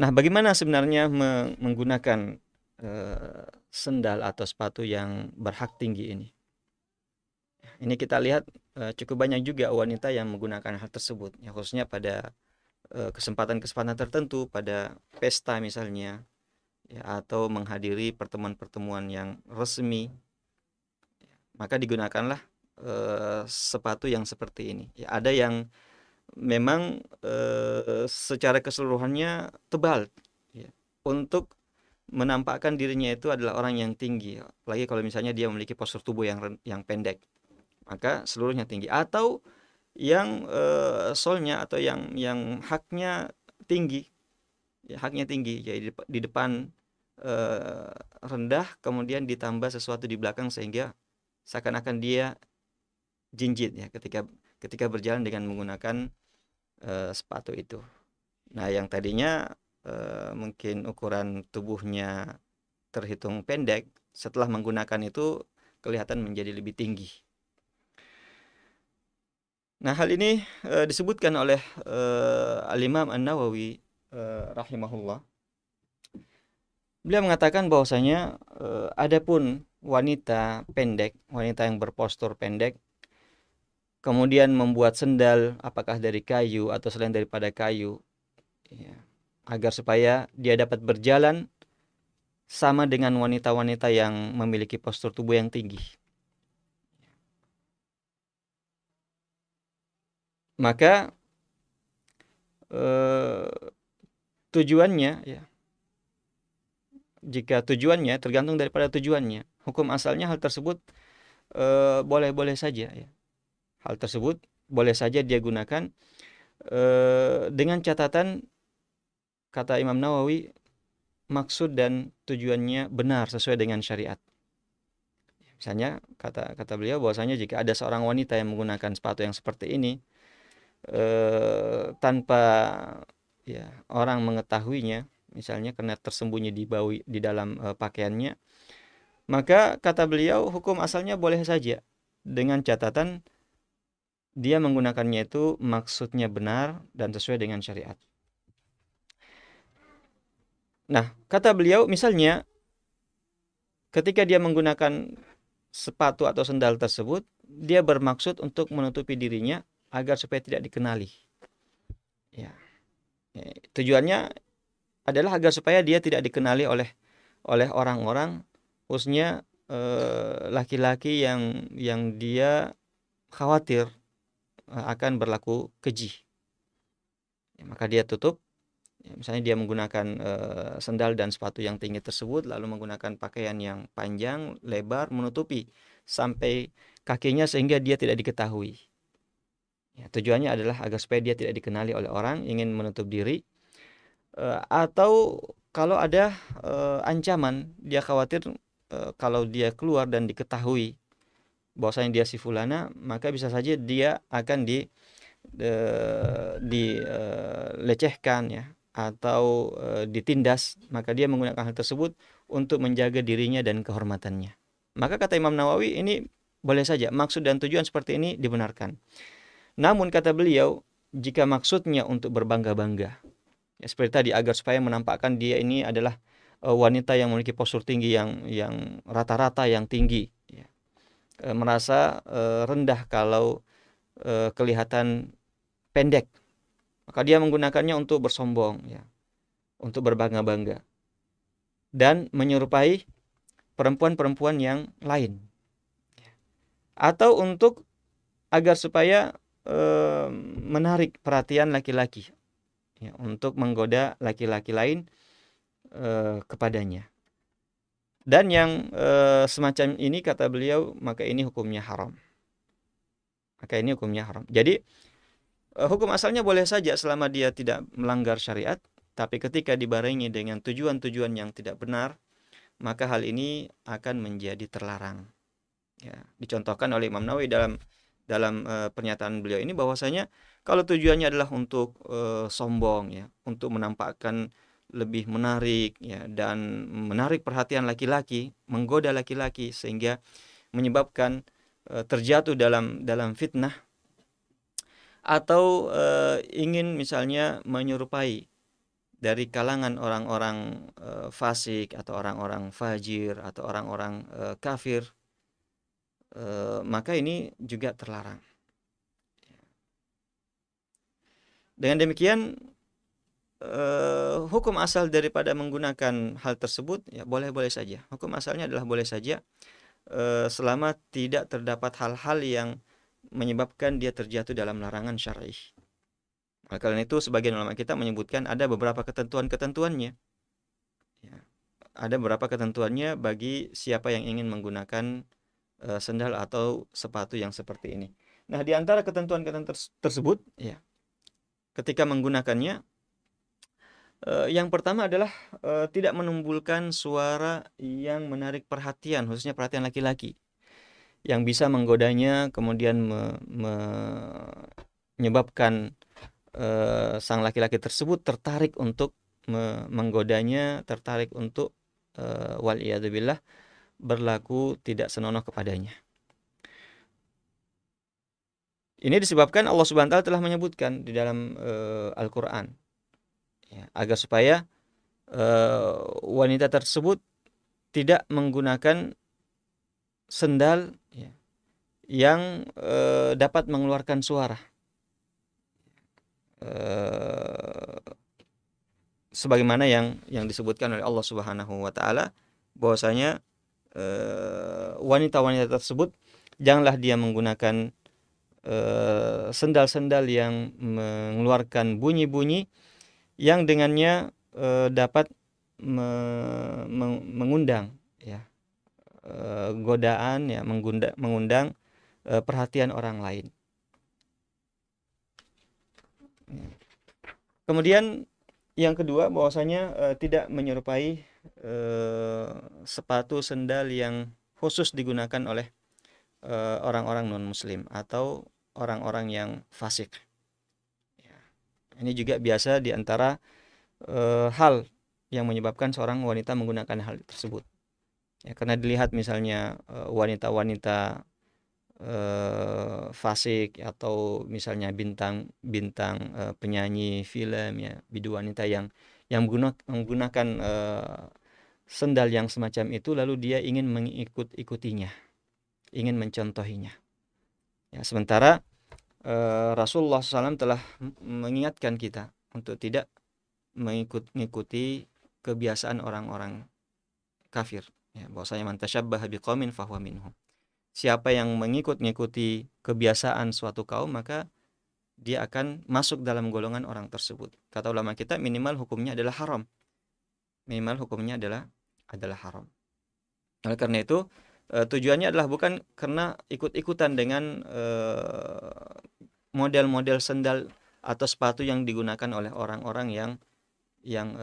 Nah, bagaimana sebenarnya menggunakan sendal atau sepatu yang berhak tinggi ini? Ini kita lihat cukup banyak juga wanita yang menggunakan hal tersebut, ya khususnya pada kesempatan-kesempatan tertentu, pada pesta misalnya, ya, atau menghadiri pertemuan-pertemuan yang resmi, maka digunakanlah sepatu yang seperti ini. Ya, ada yang memang secara keseluruhannya tebal, ya, untuk menampakkan dirinya itu adalah orang yang tinggi, apalagi kalau misalnya dia memiliki postur tubuh yang pendek, maka seluruhnya tinggi. Atau yang solnya atau yang haknya tinggi, ya, haknya tinggi, jadi di depan rendah, kemudian ditambah sesuatu di belakang sehingga seakan-akan dia jinjit, ya, ketika ketika berjalan dengan menggunakan sepatu itu. Nah, yang tadinya mungkin ukuran tubuhnya terhitung pendek, setelah menggunakan itu kelihatan menjadi lebih tinggi. Nah, hal ini disebutkan oleh Al-Imam An-Nawawi rahimahullah. Beliau mengatakan bahwasanya adapun wanita pendek, wanita yang berpostur pendek, kemudian membuat sendal apakah dari kayu atau selain daripada kayu, ya, agar supaya dia dapat berjalan sama dengan wanita-wanita yang memiliki postur tubuh yang tinggi. Maka tujuannya, ya, jika tujuannya tergantung daripada tujuannya. Hukum asalnya hal tersebut boleh-boleh saja, ya. Hal tersebut boleh saja dia gunakan dengan catatan, kata Imam Nawawi, maksud dan tujuannya benar sesuai dengan syariat. Misalnya kata kata beliau bahwasanya jika ada seorang wanita yang menggunakan sepatu yang seperti ini tanpa, ya, orang mengetahuinya, misalnya karena tersembunyi di dalam pakaiannya, maka kata beliau hukum asalnya boleh saja dengan catatan dia menggunakannya itu maksudnya benar dan sesuai dengan syariat. Nah, kata beliau misalnya ketika dia menggunakan sepatu atau sendal tersebut, dia bermaksud untuk menutupi dirinya agar supaya tidak dikenali. Ya, tujuannya adalah agar supaya dia tidak dikenali oleh orang-orang, khususnya laki-laki yang dia khawatir akan berlaku keji. Ya, maka dia tutup. Ya, misalnya dia menggunakan sendal dan sepatu yang tinggi tersebut, lalu menggunakan pakaian yang panjang, lebar, menutupi sampai kakinya sehingga dia tidak diketahui. Ya, tujuannya adalah agar supaya dia tidak dikenali oleh orang, ingin menutup diri. Atau kalau ada ancaman, dia khawatir kalau dia keluar dan diketahui bahwasanya dia si fulana, maka bisa saja dia akan dilecehkan, ya, atau ditindas, maka dia menggunakan hal tersebut untuk menjaga dirinya dan kehormatannya. Maka kata Imam Nawawi, ini boleh saja, maksud dan tujuan seperti ini dibenarkan. Namun kata beliau, jika maksudnya untuk berbangga-bangga, ya, seperti tadi agar supaya menampakkan dia ini adalah wanita yang memiliki postur tinggi, yang rata-rata yang tinggi, ya, merasa rendah kalau kelihatan pendek, maka dia menggunakannya untuk bersombong, ya, untuk berbangga-bangga dan menyerupai perempuan-perempuan yang lain, atau untuk agar supaya menarik perhatian laki-laki, ya, untuk menggoda laki-laki lain kepadanya. Dan yang semacam ini kata beliau, maka ini hukumnya haram. Maka ini hukumnya haram. Jadi hukum asalnya boleh saja selama dia tidak melanggar syariat, tapi ketika dibarengi dengan tujuan-tujuan yang tidak benar, maka hal ini akan menjadi terlarang. Ya, dicontohkan oleh Imam Nawawi dalam dalam pernyataan beliau ini bahwasanya kalau tujuannya adalah untuk sombong, ya, untuk menampakkan lebih menarik, ya, dan menarik perhatian laki-laki, menggoda laki-laki sehingga menyebabkan terjatuh dalam fitnah, atau ingin misalnya menyerupai dari kalangan orang-orang fasik atau orang-orang fajir atau orang-orang kafir, maka ini juga terlarang. Dengan demikian hukum asal daripada menggunakan hal tersebut ya boleh-boleh saja. Hukum asalnya adalah boleh saja selama tidak terdapat hal-hal yang menyebabkan dia terjatuh dalam larangan syar'i. Oleh karena itu sebagian ulama kita menyebutkan ada beberapa ketentuan-ketentuannya. Ya, ada beberapa ketentuannya bagi siapa yang ingin menggunakan sendal atau sepatu yang seperti ini. Nah, di antara ketentuan-ketentuan tersebut ya, ketika menggunakannya yang pertama adalah tidak menimbulkan suara yang menarik perhatian, khususnya perhatian laki-laki, yang bisa menggodanya, kemudian menyebabkan sang laki-laki tersebut tertarik untuk menggodanya, tertarik untuk waliyadzubillah berlaku tidak senonoh kepadanya. Ini disebabkan Allah Subhanahu wa taala telah menyebutkan di dalam Al-Qur'an ya, agar supaya wanita tersebut tidak menggunakan sendal ya, yang dapat mengeluarkan suara. Sebagaimana yang disebutkan oleh Allah Subhanahu wa taala bahwasanya wanita-wanita tersebut janganlah dia menggunakan sendal-sendal yang mengeluarkan bunyi-bunyi yang dengannya dapat mengundang ya godaan ya, mengundang perhatian orang lain. Kemudian yang kedua bahwasanya tidak menyerupai sepatu sendal yang khusus digunakan oleh orang-orang non-muslim atau orang-orang yang fasik. Ya. Ini juga biasa di antara hal yang menyebabkan seorang wanita menggunakan hal tersebut. Ya, karena dilihat misalnya wanita-wanita fasik atau misalnya bintang-bintang penyanyi film ya, bidu wanita yang menggunakan sendal yang semacam itu, lalu dia ingin mengikut-ikutinya, ingin mencontohinya. Ya, sementara Rasulullah SAW telah mengingatkan kita untuk tidak mengikuti kebiasaan orang-orang kafir. Ya, bahwasanya man tasyabbaha biqaumin fahuwa minhum. Siapa yang mengikuti kebiasaan suatu kaum, maka dia akan masuk dalam golongan orang tersebut. Kata ulama kita, minimal hukumnya adalah haram. Minimal hukumnya adalah haram. Oleh karena itu, tujuannya adalah bukan karena ikut-ikutan dengan model-model sendal atau sepatu yang digunakan oleh orang-orang yang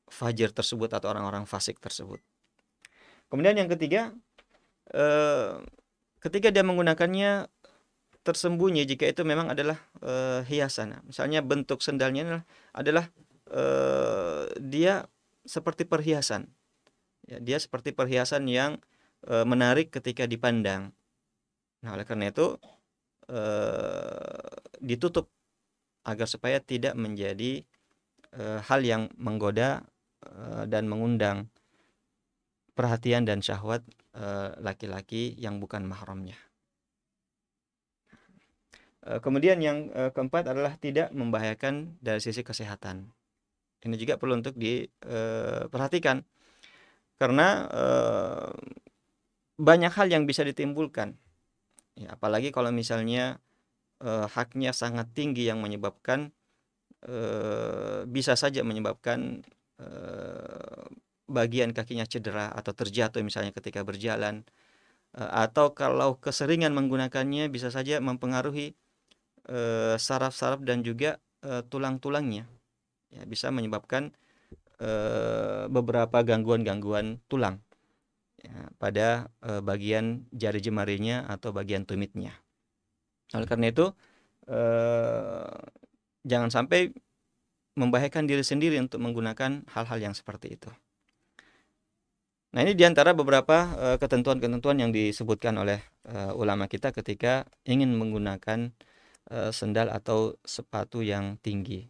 fajir tersebut atau orang-orang fasik tersebut. Kemudian yang ketiga, ketika dia menggunakannya tersembunyi jika itu memang adalah hiasan. Misalnya bentuk sendalnya adalah dia seperti perhiasan. Ya, dia seperti perhiasan yang menarik ketika dipandang. Nah, oleh karena itu ditutup agar supaya tidak menjadi hal yang menggoda dan mengundang perhatian dan syahwat laki-laki yang bukan mahramnya. Kemudian yang keempat adalah tidak membahayakan dari sisi kesehatan. Ini juga perlu untuk diperhatikan karena banyak hal yang bisa ditimbulkan. Ya, apalagi kalau misalnya haknya sangat tinggi yang menyebabkan bisa saja menyebabkan bagian kakinya cedera atau terjatuh misalnya ketika berjalan, atau kalau keseringan menggunakannya bisa saja mempengaruhi saraf-saraf dan juga tulang-tulangnya, ya, bisa menyebabkan beberapa gangguan-gangguan tulang ya, pada bagian jari jemarinya atau bagian tumitnya. Oleh karena itu jangan sampai membahayakan diri sendiri untuk menggunakan hal-hal yang seperti itu. Nah, ini diantara beberapa ketentuan-ketentuan yang disebutkan oleh ulama kita ketika ingin menggunakan sendal atau sepatu yang tinggi.